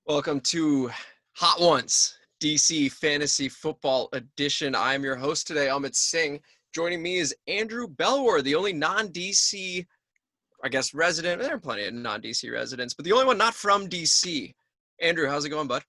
Welcome to Hot Ones, DC Fantasy Football Edition. I am your host today, Amit Singh. Joining me is Andrew Bellwoar, the only non-DC, resident. There are plenty of non-DC residents, but the only one not from DC. Andrew, how's it going, bud?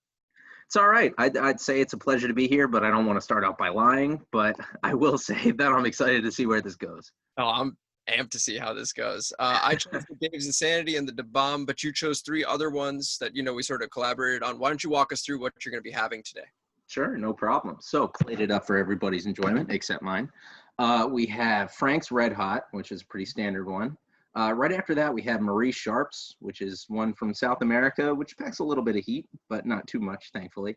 It's all right. I'd say it's a pleasure to be here, but I don't want to start out by lying. But I will say that I'm excited to see where this goes. Oh, I'm amped to see how this goes. I chose the Dave's Insanity and the Da Bomb, but you chose three other ones that, we sort of collaborated on. Why don't you walk us through what you're going to be having today? Sure, no problem. So played it up for everybody's enjoyment, except mine. We have Frank's Red Hot, which is a pretty standard one. Right after that, we have Marie Sharp's, which is one from South America, which packs a little bit of heat, but not too much, thankfully.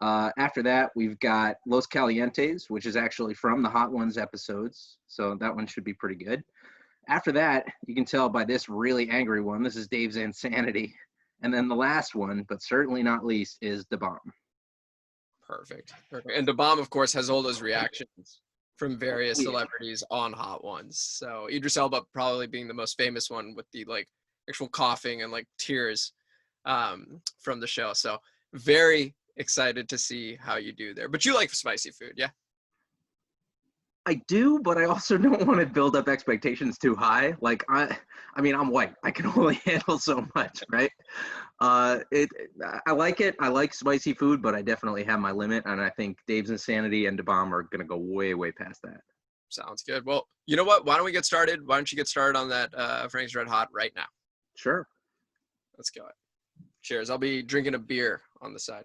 After that, we've got Los Calientes, which is actually from the Hot Ones episodes, so that one should be pretty good. After that, you can tell by this really angry one, this is Dave's Insanity. And then the last one, but certainly not least, is Da Bomb. Perfect. And Da Bomb, of course, has all those reactions from various celebrities on Hot Ones. So Idris Elba probably being the most famous one with the actual coughing and tears from the show. So very excited to see how you do there. But you like spicy food, yeah? I do, but I also don't want to build up expectations too high. I'm white. I can only handle so much, right? I like it. I like spicy food, but I definitely have my limit. And I think Dave's Insanity and Da Bomb are going to go way, way past that. Sounds good. Well, you know what? Why don't we get started? Why don't you get started on that Frank's Red Hot right now? Sure. Let's go. Cheers. I'll be drinking a beer on the side.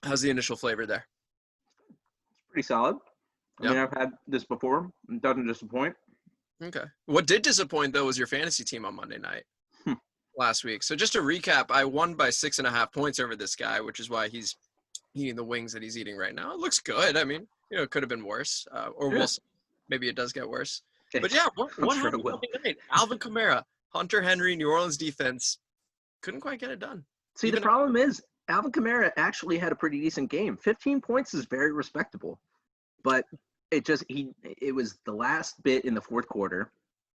How's the initial flavor there? Pretty solid. I mean, I've had this before. It doesn't disappoint. Okay. What did disappoint, though, was your fantasy team on Monday night last week. So just to recap, I won by 6.5 points over this guy, which is why he's eating the wings that he's eating right now. It looks good. I mean, it could have been worse. We'll see. Maybe it does get worse. But yeah, what happened Monday night? Alvin Kamara, Hunter Henry, New Orleans defense couldn't quite get it done. See, the problem is Alvin Kamara actually had a pretty decent game. 15 points is very respectable, but it was the last bit in the fourth quarter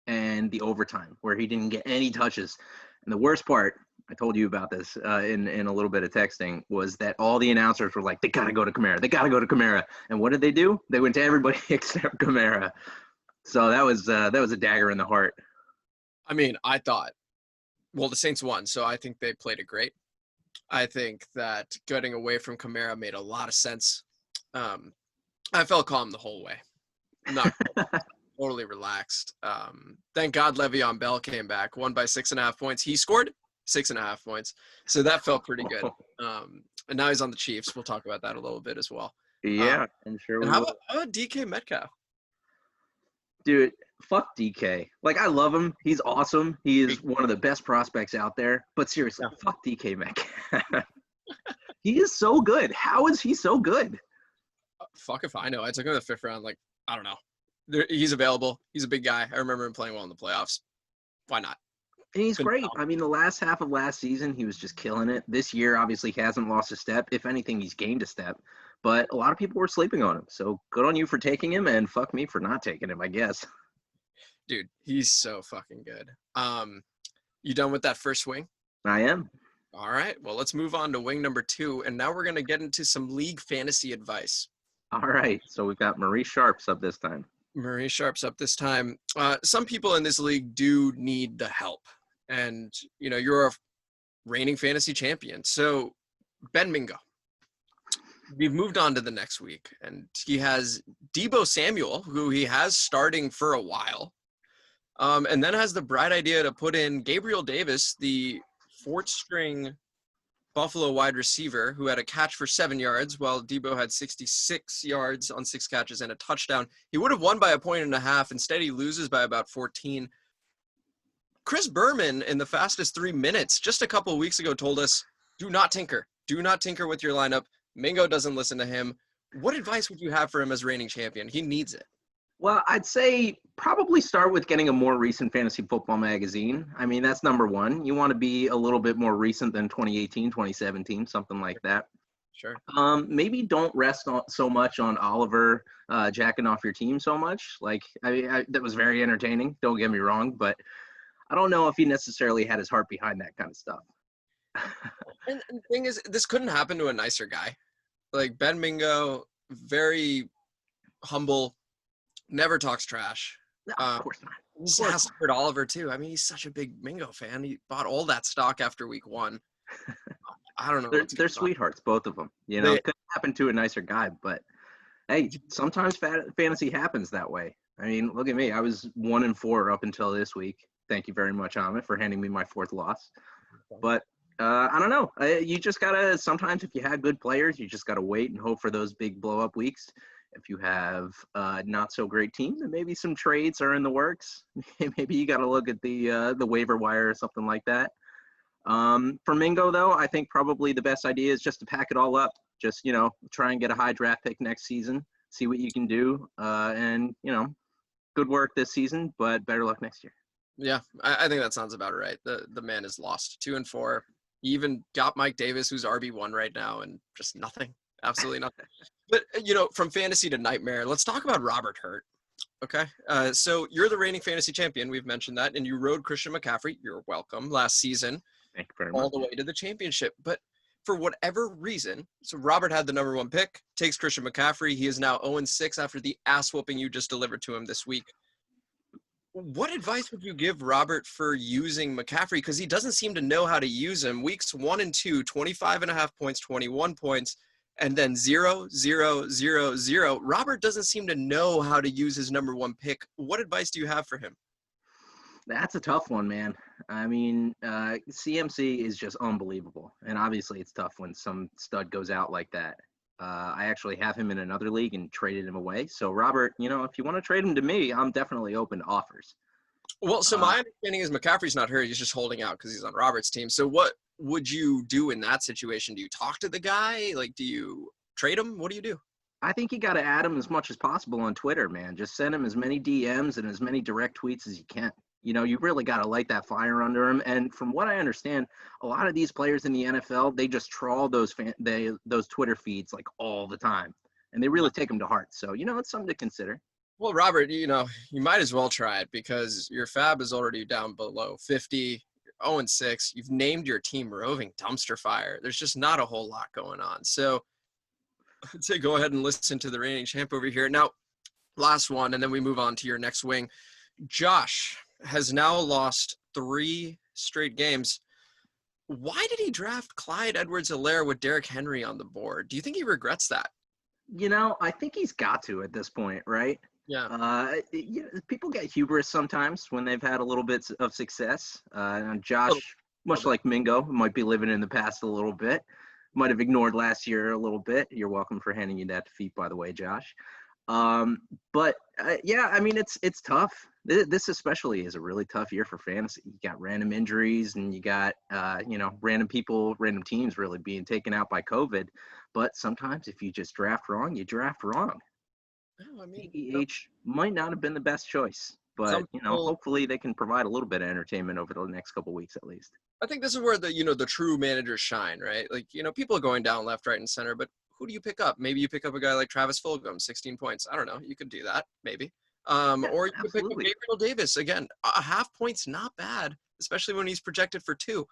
and the overtime where he didn't get any touches. And the worst part, I told you about this in a little bit of texting, was that all the announcers were like, they got to go to Kamara. They got to go to Kamara. And what did they do? They went to everybody except Kamara. So that was a dagger in the heart. I mean, I thought, well, the Saints won, so I think they played it great. I think that getting away from Kamara made a lot of sense. I felt calm the whole way. Not totally relaxed. Thank God Le'Veon Bell came back, won by 6.5 points. He scored 6.5 points, so that felt pretty good. And now he's on the Chiefs. We'll talk about that a little bit as well. Yeah, I'm sure. And how about DK Metcalf? Dude, fuck DK. I love him. He's awesome. He is one of the best prospects out there. But seriously, fuck DK Metcalf. He is so good. How is he so good? Fuck if I know. I took him in the 5th round. I don't know. He's available. He's a big guy. I remember him playing well in the playoffs. Why not? And he's great. I mean, the last half of last season, he was just killing it. This year, obviously, he hasn't lost a step. If anything, he's gained a step. But a lot of people were sleeping on him. So good on you for taking him, and fuck me for not taking him, I guess. Dude, he's so fucking good. You done with that first wing? I am. All right. Well, let's move on to wing number 2, and now we're going to get into some league fantasy advice. All right. So we've got Marie Sharp's up this time. Marie Sharp's up this time. Some people in this league do need the help. And, you're a reigning fantasy champion. So, Ben Mingo. We've moved on to the next week. And he has Deebo Samuel, who he has starting for a while. And then has the bright idea to put in Gabriel Davis, the 4th-string Buffalo wide receiver, who had a catch for 7 yards, while Deebo had 66 yards on 6 catches and a touchdown. He would have won by 1.5 points. Instead, he loses by about 14. Chris Berman, in the fastest 3 minutes, just a couple of weeks ago, told us, do not tinker. Do not tinker with your lineup. Mingo doesn't listen to him. What advice would you have for him as reigning champion? He needs it. Well, I'd say probably start with getting a more recent fantasy football magazine. I mean, that's number one. You want to be a little bit more recent than 2018, 2017, something like that. Sure. Maybe don't rest so much on Oliver jacking off your team so much. That was very entertaining. Don't get me wrong, but I don't know if he necessarily had his heart behind that kind of stuff. And the thing is, this couldn't happen to a nicer guy. Like Ben Mingo, very humble, never talks trash. No, of course not. He's Howard Oliver too. I mean, he's such a big Mingo fan. He bought all that stock after week 1. I don't know. They're sweethearts, both of them. You know, it could happen to a nicer guy, but hey, sometimes fantasy happens that way. I mean, look at me. I was 1-4 up until this week. Thank you very much, Amit, for handing me my 4th loss. But I don't know. You just gotta, sometimes if you have good players, you just gotta wait and hope for those big blow up weeks. If you have not so great teams, and maybe some trades are in the works, maybe you gotta look at the waiver wire or something like that. For Mingo, though, I think probably the best idea is just to pack it all up. Just, you know, try and get a high draft pick next season, see what you can do, and, you know, good work this season, but better luck next year. Yeah, I think that sounds about right. The man is lost 2-4. He even got Mike Davis, who's RB1 right now, and just nothing, absolutely nothing. But, you know, from fantasy to nightmare, let's talk about Robert Hurt. Okay, so you're the reigning fantasy champion. We've mentioned that, and you rode Christian McCaffrey. You're welcome. Last season, thank you very much. All the way to the championship. But for whatever reason, so Robert had the number 1 pick, takes Christian McCaffrey. He is now 0-6 after the ass whooping you just delivered to him this week. What advice would you give Robert for using McCaffrey? Because he doesn't seem to know how to use him. Weeks 1 and 2, 25.5 points, 21 points, and then 0, 0, 0, 0. Robert doesn't seem to know how to use his number 1 pick. What advice do you have for him? That's a tough one, man. I mean, CMC is just unbelievable. And obviously it's tough when some stud goes out like that. I actually have him in another league and traded him away. So, Robert, you know, if you want to trade him to me, I'm definitely open to offers. Well, so my understanding is McCaffrey's not hurt. He's just holding out because he's on Robert's team. So what would you do in that situation? Do you talk to the guy? Like, do you trade him? What do you do? I think you got to add him as much as possible on Twitter, man. Just send him as many DMs and as many direct tweets as you can. You know, you really got to light that fire under him. And from what I understand, a lot of these players in the NFL, they just trawl those Twitter feeds like all the time, and they really take them to heart. So, you know, it's something to consider. Well, Robert, you know, you might as well try it because your fab is already down below 50, 0-6. You've named your team Roving Dumpster Fire. There's just not a whole lot going on. So I'd say go ahead and listen to the reigning champ over here. Now, last one, and then we move on to your next wing. Josh has now lost 3 straight games. Why did he draft Clyde Edwards-Helaire with Derrick Henry on the board? Do you think he regrets that? You know, I think he's got to at this point, right? Yeah. People get hubris sometimes when they've had a little bit of success. Josh, much like Mingo, might be living in the past a little bit. Might have ignored last year a little bit. You're welcome for handing you that defeat, by the way, Josh. Yeah, I mean, it's tough. This especially is a really tough year for fantasy. You got random injuries and you got, random people, random teams really being taken out by COVID. But sometimes if you just draft wrong, you draft wrong. No, I mean, EEH might not have been the best choice, but, hopefully they can provide a little bit of entertainment over the next couple of weeks at least. I think this is where the true managers shine, right? Like, people are going down left, right, and center, but who do you pick up? Maybe you pick up a guy like Travis Fulgham, 16 points. I don't know. You could do that, maybe. Or you could pick up Gabriel Davis. Again, a half point's not bad, especially when he's projected for 2.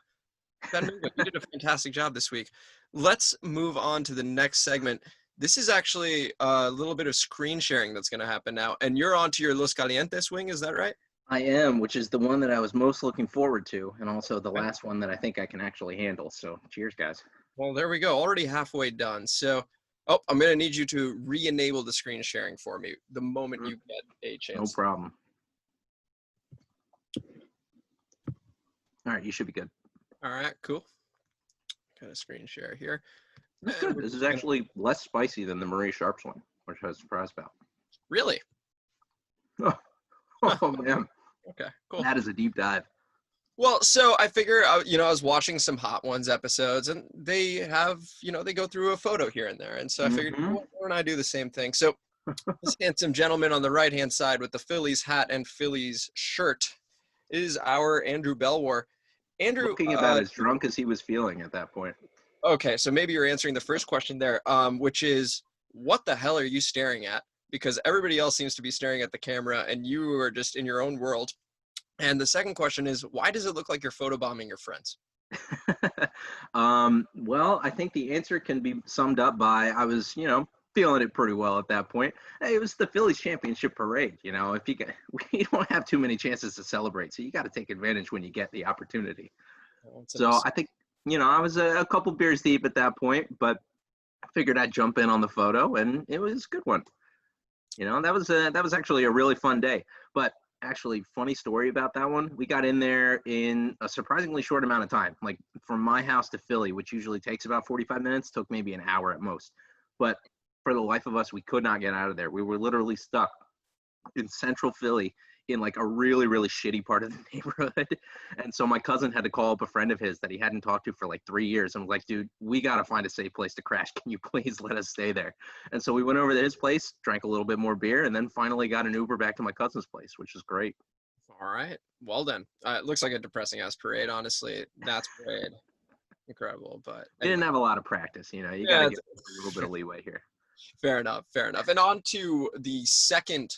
Ben Mingo, you did a fantastic job this week. Let's move on to the next segment. This is actually a little bit of screen sharing that's going to happen now. And you're on to your Los Calientes wing, is that right? I am, which is the one that I was most looking forward to, and also the last one that I think I can actually handle. So cheers, guys. Well, there we go. Already halfway done. So, I'm going to need you to re-enable the screen sharing for me the moment you get a chance. No problem. All right, you should be good. All right, cool. Got a screen share here. That's good. This is actually less spicy than the Marie Sharps one, which I was surprised about. Really? Oh man. Okay, cool. That is a deep dive. Well, so I figure, I was watching some Hot Ones episodes, and they have, they go through a photo here and there. And so I figured, why don't I do the same thing? So this handsome gentleman on the right-hand side with the Phillies hat and Phillies shirt is our Andrew Bellwoar. Andrew, looking about as drunk as he was feeling at that point. Okay, so maybe you're answering the first question there, which is, what the hell are you staring at? Because everybody else seems to be staring at the camera, and you are just in your own world. And the second question is, why does it look like you're photobombing your friends? Well, I think the answer can be summed up by I was, feeling it pretty well at that point. Hey, it was the Phillies championship parade. If you get, we don't have too many chances to celebrate, so you got to take advantage when you get the opportunity. So I think, I was a couple beers deep at that point, but I figured I'd jump in on the photo, and it was a good one. That was actually a really fun day. But actually, funny story about that one. We got in there in a surprisingly short amount of time. Like from my house to Philly, which usually takes about 45 minutes, took maybe an hour at most. But for the life of us, we could not get out of there. We were literally stuck in central Philly in like a really, really shitty part of the neighborhood. And so my cousin had to call up a friend of his that he hadn't talked to for like 3 years. I'm like, dude, we got to find a safe place to crash. Can you please let us stay there? And so we went over to his place, drank a little bit more beer, and then finally got an Uber back to my cousin's place, which was great. All right. Well done. It looks like a depressing ass parade, honestly. That's parade. Incredible. But We didn't have a lot of practice. You got yeah, to give a little bit of leeway here. fair enough. Fair enough. And on to the second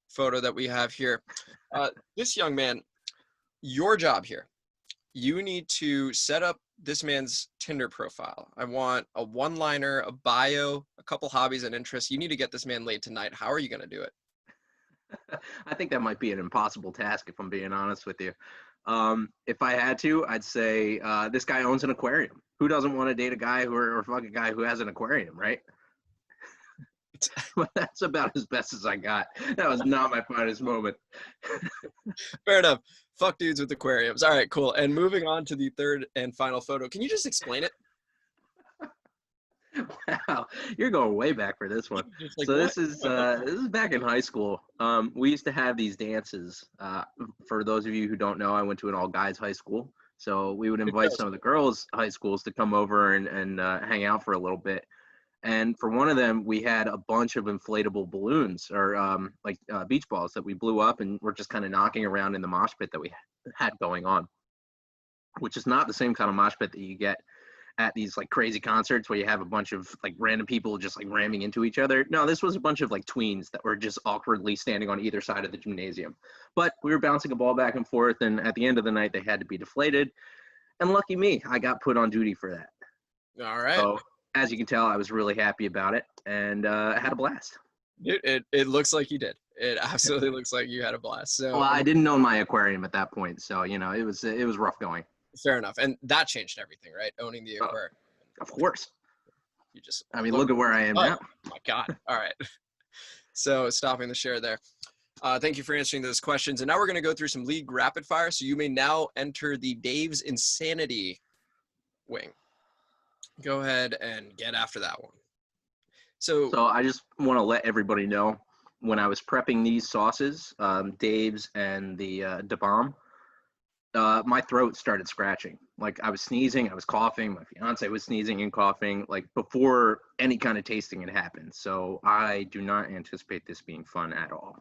photo that we have here. This young man, your job here, you need to set up this man's Tinder profile. I want a one-liner, a bio, a couple hobbies and interests. You need to get this man laid tonight. How are you going to do it? I think that might be an impossible task, if I'm being honest with you. If I had to, I'd say this guy owns an aquarium. Who doesn't want to date a guy or fuck a guy who has an aquarium, right? That's about as best as I got. That was not my finest moment. Fair enough. Fuck dudes with aquariums. All right, cool. And moving on to the third and final photo. Can you just explain it? Wow, you're going way back for this one. Like, so this is back in high school. We used to have these dances. For those of you who don't know, I went to an all guys high school, so we would invite some of the girls' high schools to come over and hang out for a little bit. And for one of them, we had a bunch of inflatable balloons or beach balls that we blew up, and we're just kind of knocking around in the mosh pit that we had going on, which is not the same kind of mosh pit that you get at these like crazy concerts where you have a bunch of like random people just like ramming into each other. No, this was a bunch of like tweens that were just awkwardly standing on either side of the gymnasium. But we were bouncing a ball back and forth, and at the end of the night, they had to be deflated. And lucky me, I got put on duty for that. All right. So as you can tell, I was really happy about it, and I had a blast. It looks like you did. It absolutely looks like you had a blast. So well, I didn't own my aquarium at that point, so it was rough going. Fair enough. And that changed everything, right? Owning the aquarium. Of course. You just look at where I am now. Oh my God. All right. So stopping the share there. Thank you for answering those questions. And now we're going to go through some league rapid fire. So you may now enter the Dave's Insanity wing. Go ahead and get after that one. So I just want to let everybody know, when I was prepping these sauces, Dave's and the Da Bomb, my throat started scratching. Like I was sneezing, I was coughing, my fiance was sneezing and coughing, like before any kind of tasting had happened. So I do not anticipate this being fun at all.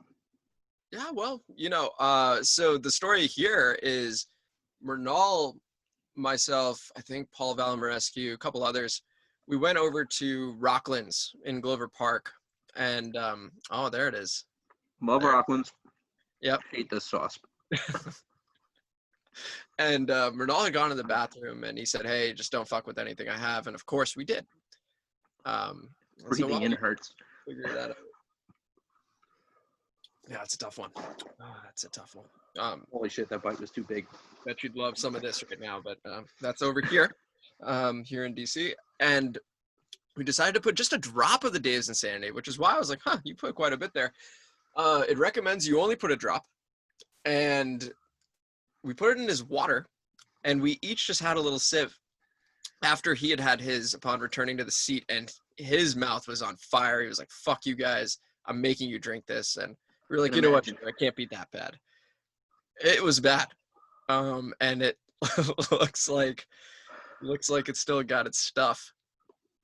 Yeah, well, so the story here is Mernal, myself, I think Paul Valamarescu, a couple others, we went over to Rocklands in Glover Park, and oh, there it is. Love Rocklands. Yep. Hate this sauce. And Mernal had gone to the bathroom, and he said, "Hey, just don't fuck with anything I have." And of course, we did. Breathing in hurts. Figure that out. Yeah, it's a tough one. Oh, that's a tough one. Holy shit, that bite was too big. Bet you'd love some of this right now, but that's over here, here in DC. And we decided to put just a drop of the Dave's Insanity, which is why I was like, huh, you put quite a bit there. It recommends you only put a drop. And we put it in his water, and we each just had a little sip after he had his upon returning to the seat, and his mouth was on fire. He was like, fuck you guys, I'm making you drink this. And we were like, you know what, I can't be that bad. It was bad. And it looks like it's still got its stuff.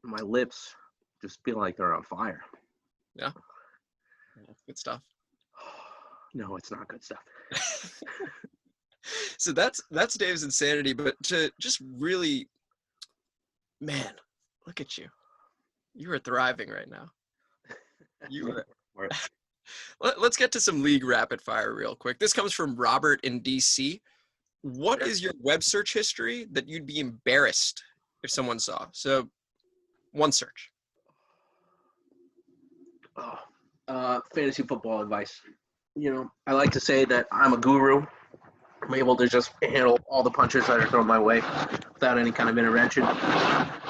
My lips just feel like they're on fire. Yeah. Good stuff. No, it's not good stuff. So that's Dave's Insanity, but to just really, man, look at you. You are thriving right now. You are. Let's get to some league rapid fire real quick. This comes from Robert in DC. What is your web search history that you'd be embarrassed if someone saw? So, one search. Fantasy football advice. I like to say that I'm a guru. I'm able to just handle all the punches that are thrown my way without any kind of intervention.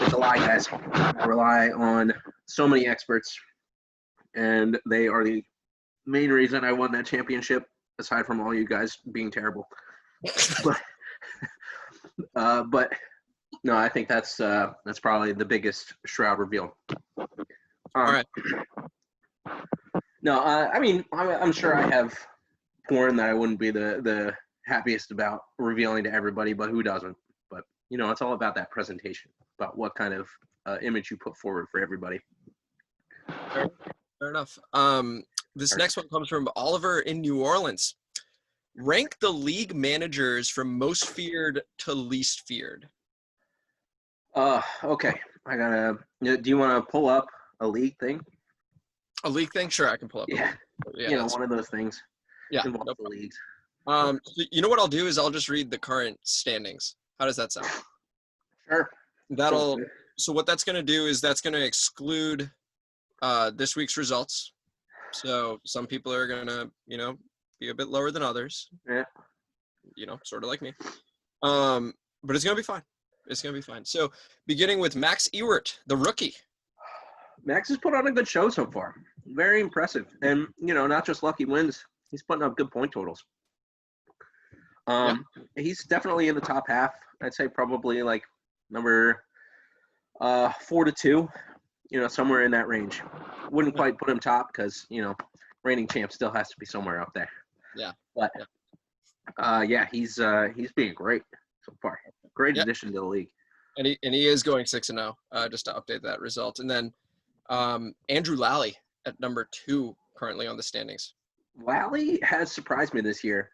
It's a lie, guys. I rely on so many experts, and they are the main reason I won that championship, aside from all you guys being terrible. But no, I think that's probably the biggest Shroud reveal. All right. No, I mean, I'm sure I have porn that I wouldn't be the happiest about revealing to everybody, but who doesn't? But, it's all about that presentation, about what kind of image you put forward for everybody. Fair enough. This next one comes from Oliver in New Orleans. Rank the league managers from most feared to least feared. Okay. Do you want to pull up a league thing? A league thing? Sure, I can pull up. Yeah. One of those things. Yeah. Involves the leagues. So you know what I'll do is I'll just read the current standings. How does that sound? Sure. So what that's going to do is that's going to exclude this week's results. So some people are going to, be a bit lower than others. Yeah. Sort of like me. But it's going to be fine. It's going to be fine. So beginning with Max Ewert, the rookie. Max has put on a good show so far. Very impressive. And, not just lucky wins. He's putting up good point totals. He's definitely in the top half. I'd say probably like number 4 to 2, somewhere in that range. Wouldn't quite put him top because, reigning champ still has to be somewhere up there. Yeah. But, he's being great so far. Great addition to the league. And he is going 6-0, just to update that result. And then Andrew Lally at number 2 currently on the standings. Lally has surprised me this year.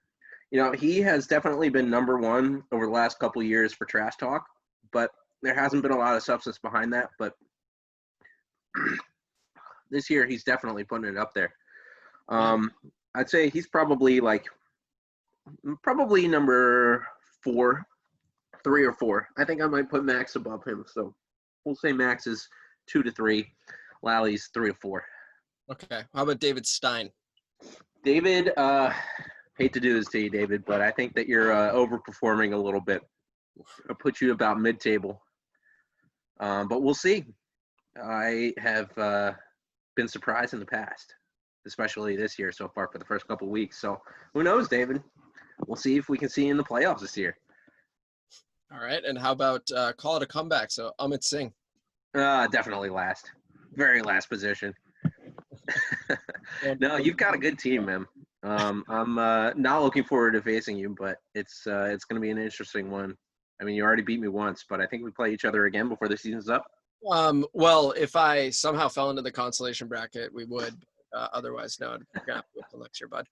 He has definitely been number 1 over the last couple of years for trash talk, but there hasn't been a lot of substance behind that. But this year, he's definitely putting it up there. I'd say he's probably number 4, 3 or 4. I think I might put Max above him. So we'll say Max is 2 to 3. Lally's 3 or 4. Okay. How about David Stein? David, hate to do this to you, David, but I think that you're overperforming a little bit. I'll put you about mid-table. But we'll see. I have been surprised in the past, especially this year so far for the first couple of weeks. So who knows, David? We'll see if we can see you in the playoffs this year. All right. And how about call it a comeback? So Amit Singh. Definitely last. Very last position. No, you've got a good team, man. I'm not looking forward to facing you, but it's going to be an interesting one. I mean, you already beat me once, but I think we play each other again before the season's up. Well, if I somehow fell into the consolation bracket, we would. Otherwise, no, we're going to have to wait till next year, bud.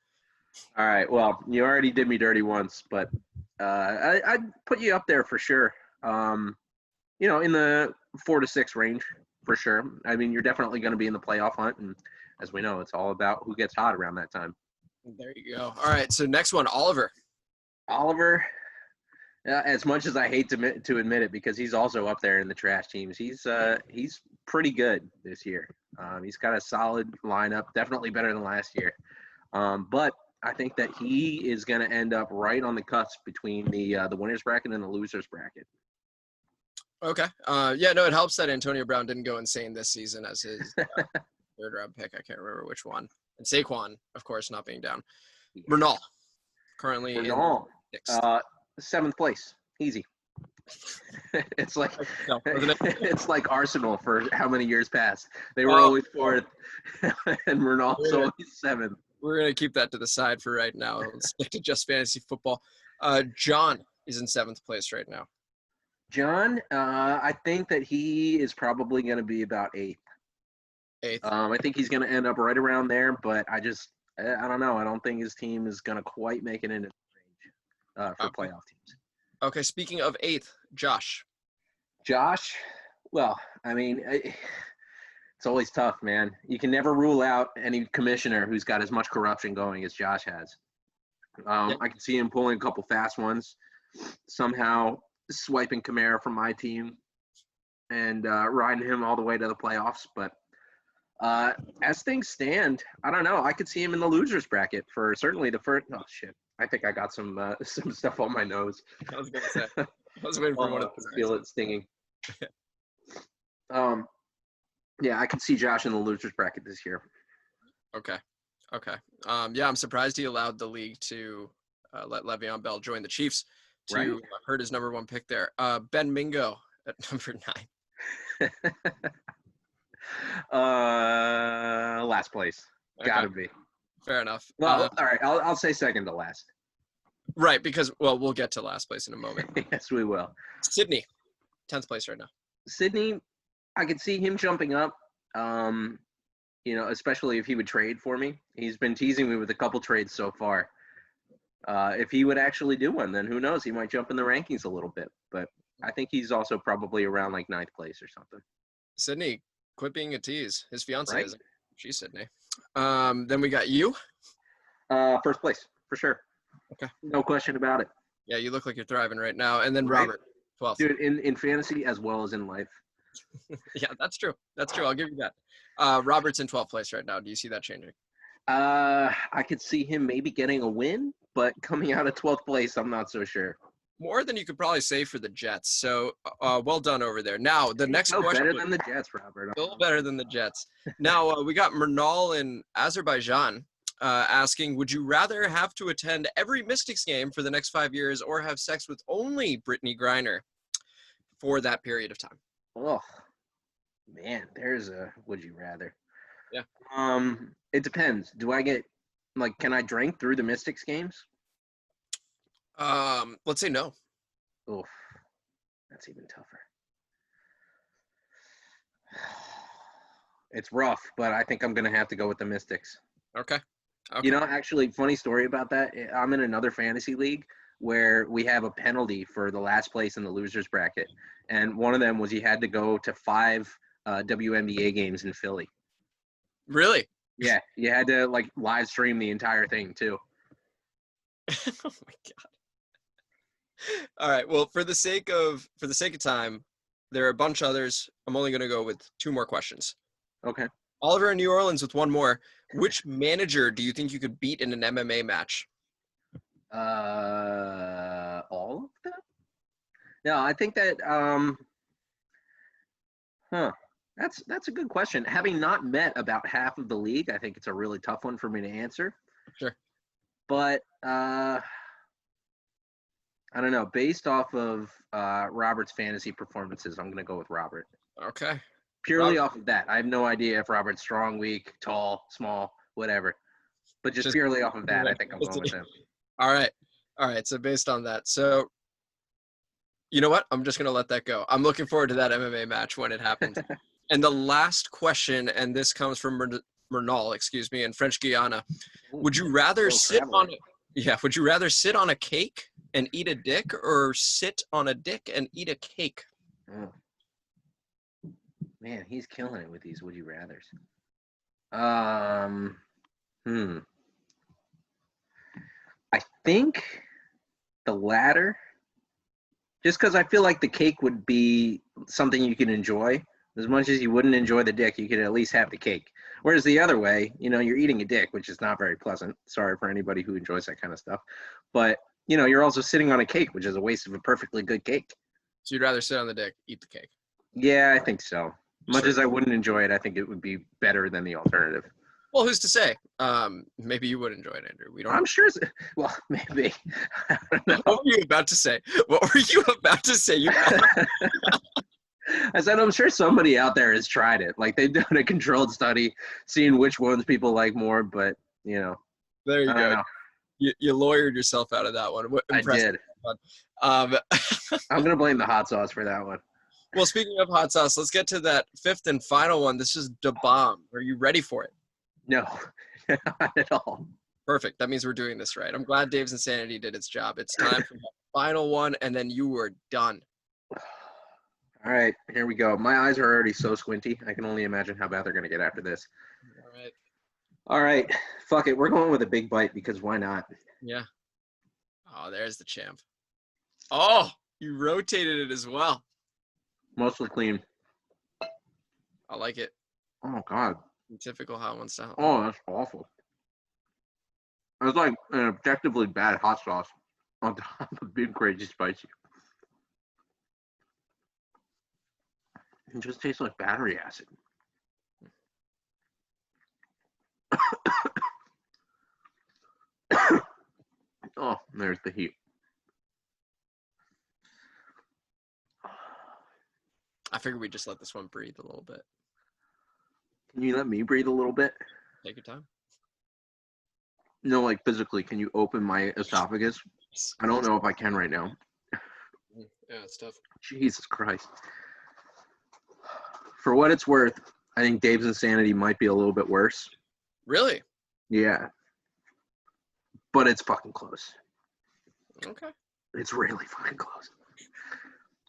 All right. Well, you already did me dirty once, but I'd put you up there for sure. In the 4 to 6 range for sure. I mean, you're definitely going to be in the playoff hunt, and as we know, it's all about who gets hot around that time. There you go. All right. So next one, Oliver. Oliver, as much as I hate to admit it, because he's also up there in the trash teams, he's pretty good this year. He's got a solid lineup, definitely better than last year. But I think that he is going to end up right on the cusp between the winners bracket and the losers bracket. Okay. It helps that Antonio Brown didn't go insane this season as his third round pick. I can't remember which one. And Saquon, of course, not being down. Bernal, currently in 6th. 7th place. Easy. It's like it's like Arsenal for how many years past. They were always 4th, and Bernal's always 7th. We're going to keep that to the side for right now. Let's stick to just fantasy football. John is in 7th place right now. John, I think that he is probably going to be about 8th. 8th. I think he's going to end up right around there, but I don't know. I don't think his team is going to quite make it into the range for playoff teams. Okay, speaking of 8th, Josh. Josh, well, I mean, It's always tough, man. You can never rule out any commissioner who's got as much corruption going as Josh has. Yeah. I can see him pulling a couple fast ones, somehow swiping Kamara from my team and riding him all the way to the playoffs. But as things stand, I don't know. I could see him in the losers bracket for certainly the first. Oh shit! I think I got some stuff on my nose. I was gonna say. I was waiting for one of those. Feel it stinging. Yeah, I could see Josh in the losers bracket this year. Okay. Yeah, I'm surprised he allowed the league to let Le'Veon Bell join the Chiefs to Right. hurt his number 1 pick there. Ben Mingo at number 9. Last place. Okay. Gotta be. Fair enough. Well, all right. I'll say second to last. Right, because we'll get to last place in a moment. Yes, we will. Sydney, 10th place right now. Sydney, I could see him jumping up. Especially if he would trade for me. He's been teasing me with a couple trades so far. If he would actually do one, then who knows? He might jump in the rankings a little bit. But I think he's also probably around like 9th place or something. Sydney, quit being a tease. His fiance Right. is. She's Sydney. Then we got you. First place, for sure. Okay. No question about it. Yeah, you look like you're thriving right now. And then Right. Robert, 12th. Dude, in fantasy as well as in life. Yeah, that's true. I'll give you that. Robert's in 12th place right now. Do you see that changing? I could see him maybe getting a win, but coming out of 12th place, I'm not so sure. More than you could probably say for the Jets. So well done over there. Now, the next No, question. better than the Jets, Robert. Still better than the Jets. Now, we got Mernal in Azerbaijan asking, would you rather have to attend every Mystics game for the next 5 years or have sex with only Brittany Griner for that period of time? Oh, man, there's a would you rather. Yeah. It depends. Do I get, can I drink through the Mystics games? Let's say no. Oof, that's even tougher. It's rough, but I think I'm going to have to go with the Mystics. Okay. Actually, funny story about that. I'm in another fantasy league where we have a penalty for the last place in the losers bracket. And one of them was you had to go to 5 WNBA games in Philly. Really? Yeah, you had to live stream the entire thing too. Oh my God. All right. Well, for the sake of time, there are a bunch of others. I'm only going to go with 2 more questions. Okay. Oliver in New Orleans with 1 more. Which manager do you think you could beat in an MMA match? All of them? No, I think that that's a good question. Having not met about half of the league, I think it's a really tough one for me to answer. Sure. But I don't know. Based off of Robert's fantasy performances, I'm going to go with Robert. Okay. Purely off of that. I have no idea if Robert's strong, weak, tall, small, whatever. But just purely off of that, I think I'm going with him. All right. So based on that. So you know what? I'm just going to let that go. I'm looking forward to that MMA match when it happens. And the last question, and this comes from Mernal, in French Guiana. Would you rather sit on a cake and eat a dick or sit on a dick and eat a cake? Oh. Man, he's killing it with these would you rathers. I think the latter, just because I feel like the cake would be something you can enjoy. As much as you wouldn't enjoy the dick, you could at least have the cake. Whereas the other way, you're eating a dick, which is not very pleasant. Sorry for anybody who enjoys that kind of stuff. But, you're also sitting on a cake, which is a waste of a perfectly good cake. So you'd rather sit on the dick, eat the cake? Yeah, I think so. Much Sure. as I wouldn't enjoy it, I think it would be better than the alternative. Well, who's to say? Maybe you would enjoy it, Andrew. We don't. I'm sure. Well, maybe. I don't know. What were you about to say? I said, I'm sure somebody out there has tried it. They've done a controlled study, seeing which ones people like more. But There you I go. don't know. You lawyered yourself out of that one. Impressive. I did. I'm gonna blame the hot sauce for that one. Well, speaking of hot sauce, let's get to that 5th and final one. This is Da Bomb. Are you ready for it? No, not at all. Perfect. That means we're doing this right. I'm glad Dave's Insanity did its job. It's time for the final one, and then you were done. All right, here we go. My eyes are already so squinty. I can only imagine how bad they're going to get after this. All right. All right, fuck it. We're going with a big bite because why not? Yeah. Oh, there's the champ. Oh, you rotated it as well. Mostly clean. I like it. Oh, God. In typical hot one style. Oh, that's awful. It's like an objectively bad hot sauce on top of being crazy spicy. It just tastes like battery acid. Oh, there's the heat. I figured we'd just let this one breathe a little bit. Can you let me breathe a little bit? Take your time. No, like physically, can you open my esophagus? I don't know if I can right now. Yeah, it's tough. Jesus Christ. For what it's worth, I think Dave's Insanity might be a little bit worse. Really? Yeah. But it's fucking close. Okay. It's really fucking close.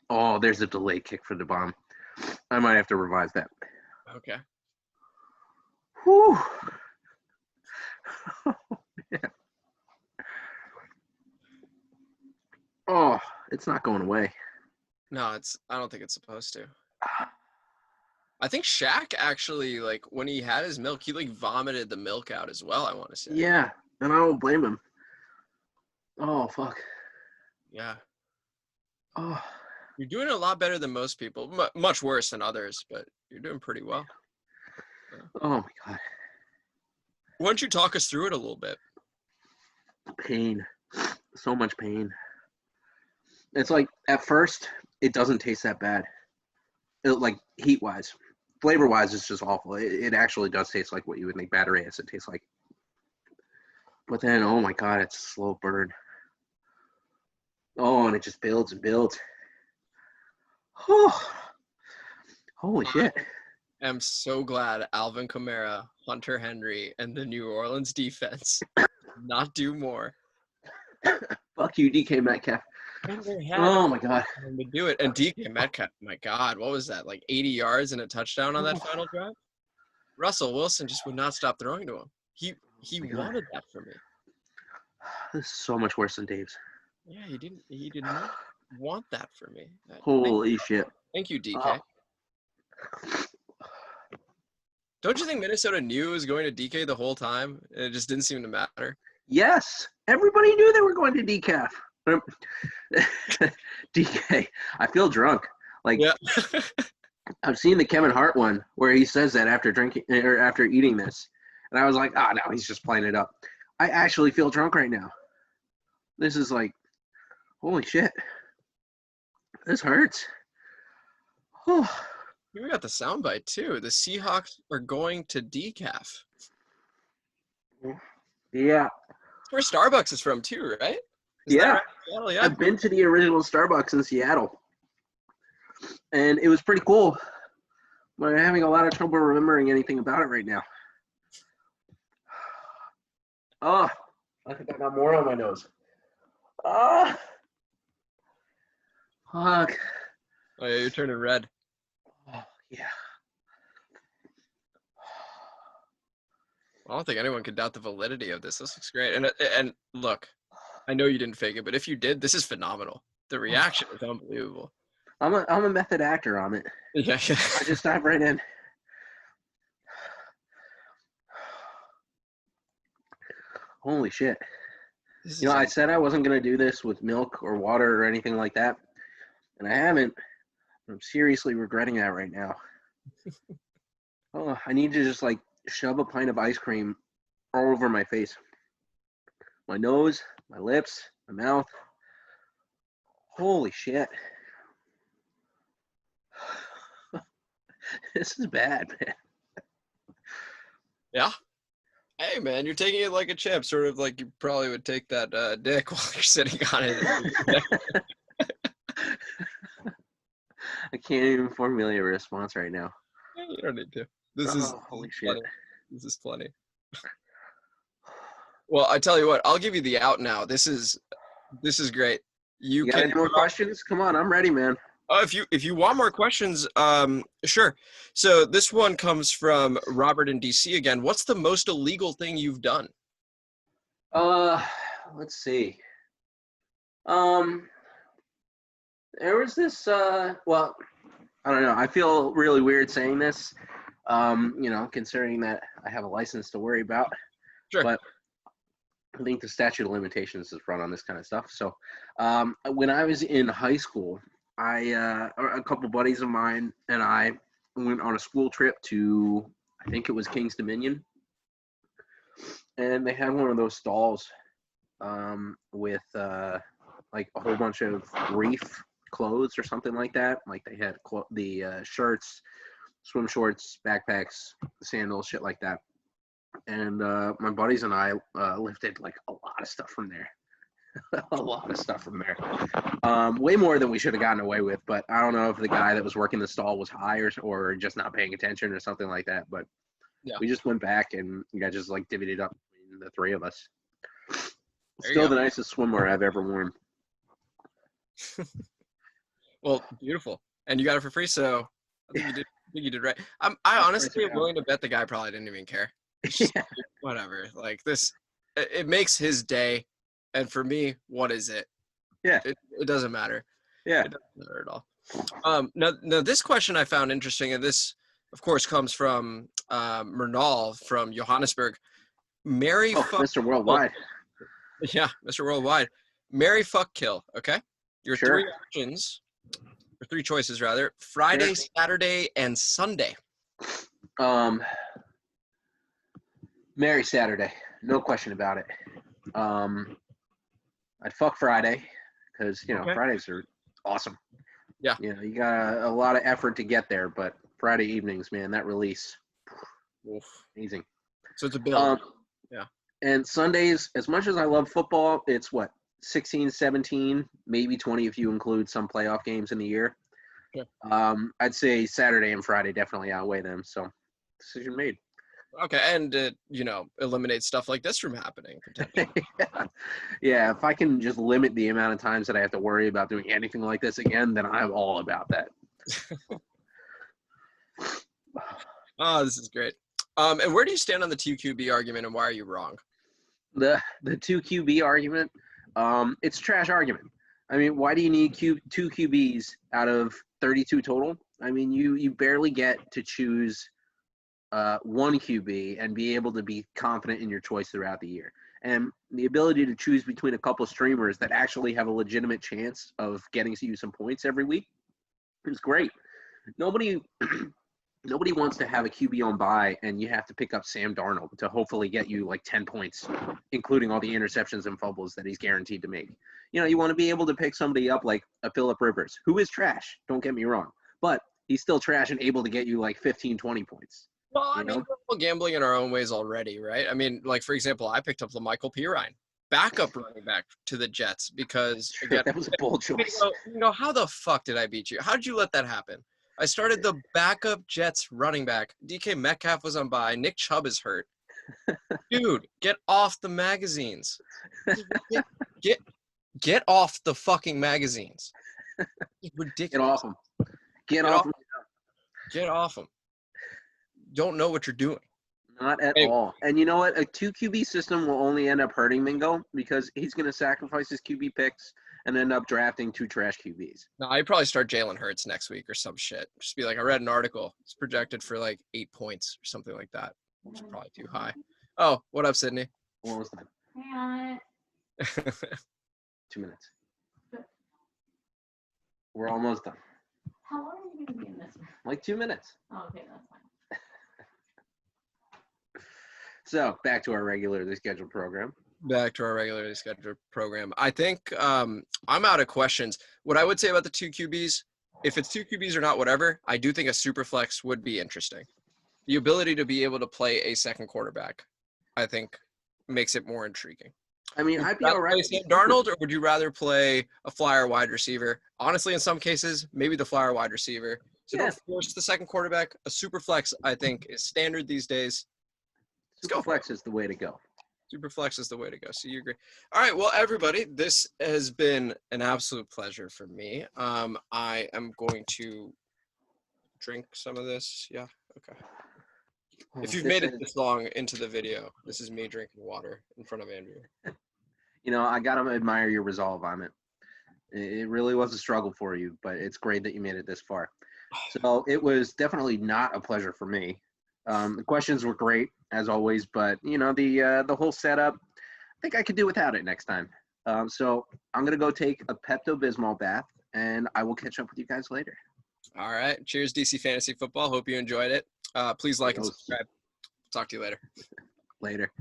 Oh, there's a delay kick for the bomb. I might have to revise that. Okay. Whew. Yeah. Oh, it's not going away. No, I don't think it's supposed to. I think Shaq actually, like, when he had his milk, he, like, vomited the milk out as well, I want to say. Yeah, and I don't blame him. Oh, fuck. Yeah. Oh. You're doing a lot better than most people. Much worse than others, but you're doing pretty well. Yeah. Oh, my God. Why don't you talk us through it a little bit? Pain. So much pain. It's like, at first, it doesn't taste that bad. Like, heat-wise. Flavor-wise, it's just awful. It actually does taste like what you would think battery acid tastes like. But then, oh my God, it's a slow burn. Oh, and it just builds and builds. Oh, holy shit. I am so glad Alvin Kamara, Hunter Henry, and the New Orleans defense did not do more. Fuck you, DK Metcalf. Oh my God. To do it. And DK Metcalf, my God, what was that? Like 80 yards and a touchdown on that final drive? Russell Wilson just would not stop throwing to him. He wanted that for me. This is so much worse than Dave's. Yeah, he did not want that for me. Holy shit. Thank you, DK. Oh. Don't you think Minnesota knew it was going to DK the whole time? And it just didn't seem to matter. Yes. Everybody knew they were going to decaf. DK, I feel drunk. Like, yeah. I've seen the Kevin Hart one where he says that after drinking or after eating this. And I was like, no, he's just playing it up. I actually feel drunk right now. This is like, holy shit. This hurts. Oh. We got the soundbite too. The Seahawks are going to decaf. Yeah. That's where Starbucks is from too, right? Yeah. Right? Yeah. I've been to the original Starbucks in Seattle. And it was pretty cool. But I'm having a lot of trouble remembering anything about it right now. Oh, I think I got more on my nose. Ah. Fuck. Oh, yeah, you're turning red. Oh, yeah. I don't think anyone could doubt the validity of this. This looks great. And look, I know you didn't fake it, but if you did, this is phenomenal. The reaction is unbelievable. I'm a method actor on it. Yeah. I just dive right in. Holy shit. I said I wasn't going to do this with milk or water or anything like that. And I haven't. I'm seriously regretting that right now. Oh, I need to just like shove a pint of ice cream all over my face. My nose, my lips, my mouth. Holy shit. This is bad, man. Yeah. Hey, man, you're taking it like a champ, sort of like you probably would take that dick while you're sitting on it. I can't even formulate a response right now. You don't need to. Holy shit. This is plenty. Well, I tell you what, I'll give you the out now. This is great. You got any more questions? Come on, I'm ready, man. If you want more questions, sure. So this one comes from Robert in DC again. What's the most illegal thing you've done? Let's see. There was this. Well, I don't know. I feel really weird saying this. Considering that I have a license to worry about. Sure. But I think the statute of limitations is run on this kind of stuff. So, when I was in high school, a couple buddies of mine and I went on a school trip to, I think it was King's Dominion, and they had one of those stalls with like a whole bunch of reef clothes or something like that. Like they had the shirts, swim shorts, backpacks, sandals, shit like that. And my buddies and I lifted like a lot of stuff from there. A lot of stuff from there. Way more than we should have gotten away with, but I don't know if the guy that was working the stall was high or just not paying attention or something like that. But yeah, we just went back and you guys just like divvied it up between the three of us. Still the nicest swimwear I've ever worn. Well, beautiful. And you got it for free, so I think you did right. I honestly am willing to bet the guy probably didn't even care. Just, whatever. Like this, it makes his day. And for me, what is it? Yeah. It doesn't matter. Yeah. It doesn't matter at all. Now, this question I found interesting, and this, of course, comes from Mernal from Johannesburg. Mr. Worldwide. Yeah, Mr. Worldwide. Marry, fuck, kill. Okay? Your three options, or three choices, rather. Friday, Saturday, and Sunday. Marry Saturday. No question about it. I'd fuck Friday because, Fridays are awesome. Yeah. You got a lot of effort to get there, but Friday evenings, man, that release, amazing. So it's a build. Yeah. And Sundays, as much as I love football, it's 16, 17, maybe 20 if you include some playoff games in the year. Sure. I'd say Saturday and Friday definitely outweigh them. So decision made. Okay, and eliminate stuff like this from happening potentially. Yeah, if I can just limit the amount of times that I have to worry about doing anything like this again, then I'm all about that. Oh, this is great. And where do you stand on the 2QB argument, and why are you wrong? The 2QB argument, it's a trash argument. I mean, why do you need 2 QBs out of 32 total? I mean, you barely get to choose one QB and be able to be confident in your choice throughout the year. And the ability to choose between a couple streamers that actually have a legitimate chance of getting you some points every week is great. Nobody wants to have a QB on bye and you have to pick up Sam Darnold to hopefully get you like 10 points, including all the interceptions and fumbles that he's guaranteed to make. You want to be able to pick somebody up like a Phillip Rivers, who is trash, don't get me wrong, but he's still trash and able to get you like 15, 20 points. Well, I mean, we're all gambling in our own ways already, right? I mean, like, for example, I picked up LaMichael Pirine, backup running back to the Jets because, again, that was a bold choice. How the fuck did I beat you? How did you let that happen? I started the backup Jets running back. DK Metcalf was on bye. Nick Chubb is hurt. Dude, get off the magazines. Get off the fucking magazines. It's ridiculous. Get off them. Get off them. Get off them. Don't know what you're doing. Not at all. And you know what? A 2 QB system will only end up hurting Mingo because he's going to sacrifice his QB picks and end up drafting 2 trash QBs. No, I'd probably start Jalen Hurts next week or some shit. Just be like, I read an article. It's projected for like 8 points or something like that. Which is probably too high. Oh, what up, Sydney? Almost done. Hang on it. 2 minutes. We're almost done. How long are you going to be in this one? Like 2 minutes. Oh, okay, that's fine. So back to our regularly scheduled program. I think I'm out of questions. What I would say about the 2 QBs, if it's 2 QBs or not, whatever, I do think a super flex would be interesting. The ability to be able to play a second quarterback, I think, makes it more intriguing. I mean, I'd be all right. Sam Darnold, or would you rather play a flyer wide receiver? Honestly, in some cases, maybe the flyer wide receiver. So don't force the second quarterback. A super flex, I think, is standard these days. Super flex is the way to go. Superflex is the way to go. So you agree. All right. Well, everybody, this has been an absolute pleasure for me. I am going to drink some of this. Yeah. Okay. If you've made it this long into the video, this is me drinking water in front of Andrew. I got to admire your resolve on it. It really was a struggle for you, but it's great that you made it this far. So it was definitely not a pleasure for me. The questions were great as always, but the whole setup, I think I could do without it next time. So I'm gonna go take a Pepto-Bismol bath, and I will catch up with you guys later. All right. Cheers, DC Fantasy Football. Hope you enjoyed it. Please like and subscribe. Talk to you later. Later.